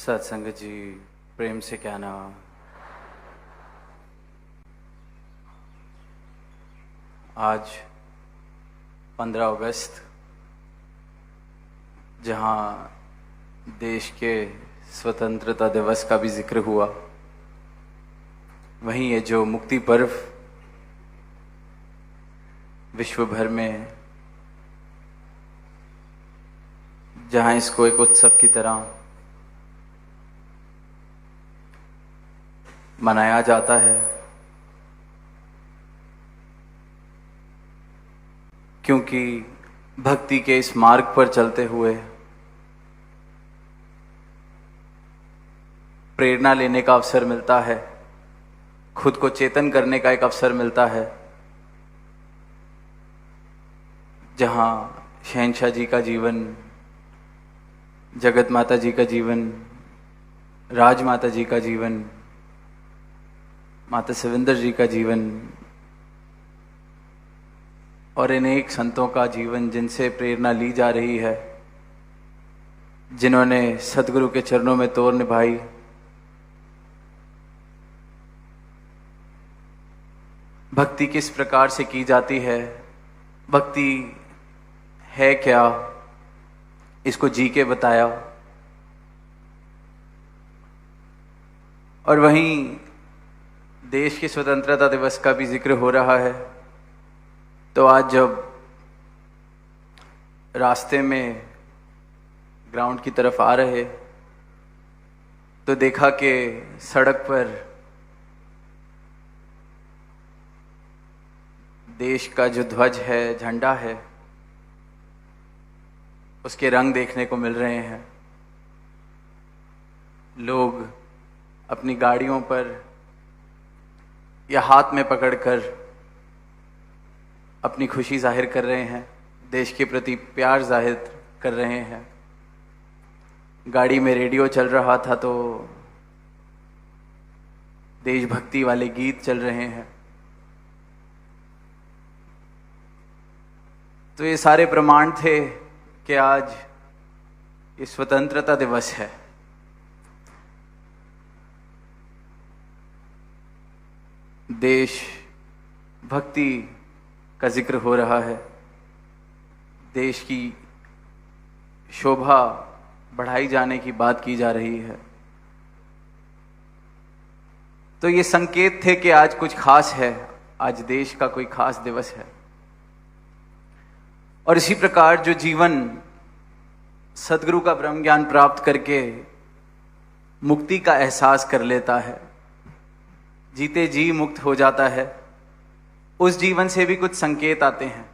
सत्संग जी, प्रेम से कहना। आज 15 अगस्त, जहाँ देश के स्वतंत्रता दिवस का भी जिक्र हुआ, वहीं ये जो मुक्ति पर्व विश्व भर में, जहाँ इसको एक उत्सव की तरह मनाया जाता है, क्योंकि भक्ति के इस मार्ग पर चलते हुए प्रेरणा लेने का अवसर मिलता है, खुद को चेतन करने का एक अवसर मिलता है, जहाँ शहंशाह जी का जीवन, जगत माता जी का जीवन, राजमाता जी का जीवन, माता सविंदर जी का जीवन और अनेक संतों का जीवन, जिनसे प्रेरणा ली जा रही है, जिन्होंने सतगुरु के चरणों में तोर निभाई, भक्ति किस प्रकार से की जाती है, भक्ति है क्या, इसको जी के बताया। और वहीं देश के स्वतंत्रता दिवस का भी जिक्र हो रहा है। तो आज जब रास्ते में ग्राउंड की तरफ आ रहे, तो देखा कि सड़क पर देश का जो ध्वज है, झंडा है, उसके रंग देखने को मिल रहे हैं। लोग अपनी गाड़ियों पर या हाथ में पकड़कर अपनी खुशी जाहिर कर रहे हैं, देश के प्रति प्यार जाहिर कर रहे हैं। गाड़ी में रेडियो चल रहा था तो देशभक्ति वाले गीत चल रहे हैं। तो ये सारे प्रमाण थे कि आज ये स्वतंत्रता दिवस है। देश भक्ति का जिक्र हो रहा है, देश की शोभा बढ़ाई जाने की बात की जा रही है। तो ये संकेत थे कि आज कुछ खास है, आज देश का कोई खास दिवस है। और इसी प्रकार जो जीवन सद्गुरु का ब्रह्म ज्ञान प्राप्त करके मुक्ति का एहसास कर लेता है, जीते जी मुक्त हो जाता है, उस जीवन से भी कुछ संकेत आते हैं।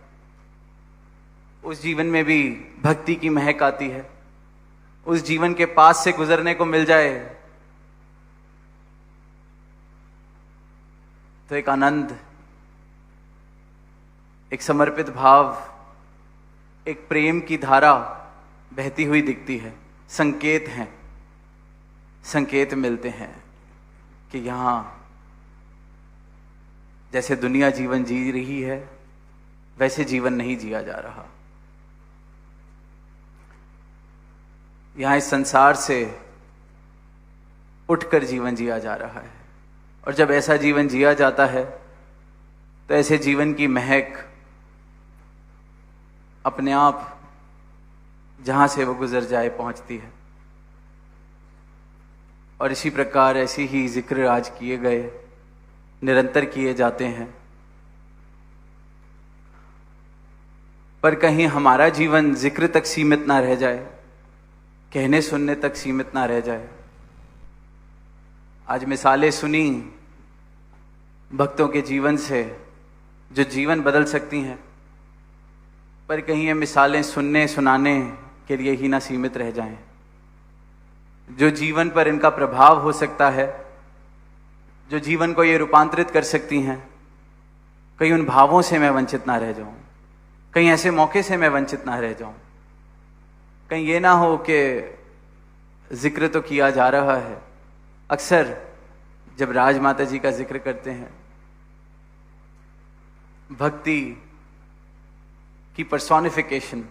उस जीवन में भी भक्ति की महक आती है। उस जीवन के पास से गुजरने को मिल जाए तो एक आनंद, एक समर्पित भाव, एक प्रेम की धारा बहती हुई दिखती है। संकेत हैं, संकेत मिलते हैं कि यहाँ जैसे दुनिया जीवन जी रही है, वैसे जीवन नहीं जिया जा रहा। यहाँ इस संसार से उठकर जीवन जिया जा रहा है। और जब ऐसा जीवन जिया जाता है तो ऐसे जीवन की महक अपने आप जहाँ से वो गुजर जाए पहुँचती है। और इसी प्रकार ऐसे ही जिक्र आज किए गए, निरंतर किए जाते हैं। पर कहीं हमारा जीवन जिक्र तक सीमित ना रह जाए, कहने सुनने तक सीमित ना रह जाए। आज मिसालें सुनी भक्तों के जीवन से जो जीवन बदल सकती हैं, पर कहीं ये मिसालें सुनने सुनाने के लिए ही ना सीमित रह जाएं। जो जीवन पर इनका प्रभाव हो सकता है, जो जीवन को ये रूपांतरित कर सकती हैं, कहीं उन भावों से मैं वंचित ना रह जाऊं, कहीं ऐसे मौके से मैं वंचित ना रह जाऊं। कहीं ये ना हो कि जिक्र तो किया जा रहा है। अक्सर जब राजमाता जी का जिक्र करते हैं, भक्ति की पर्सोनिफिकेशन,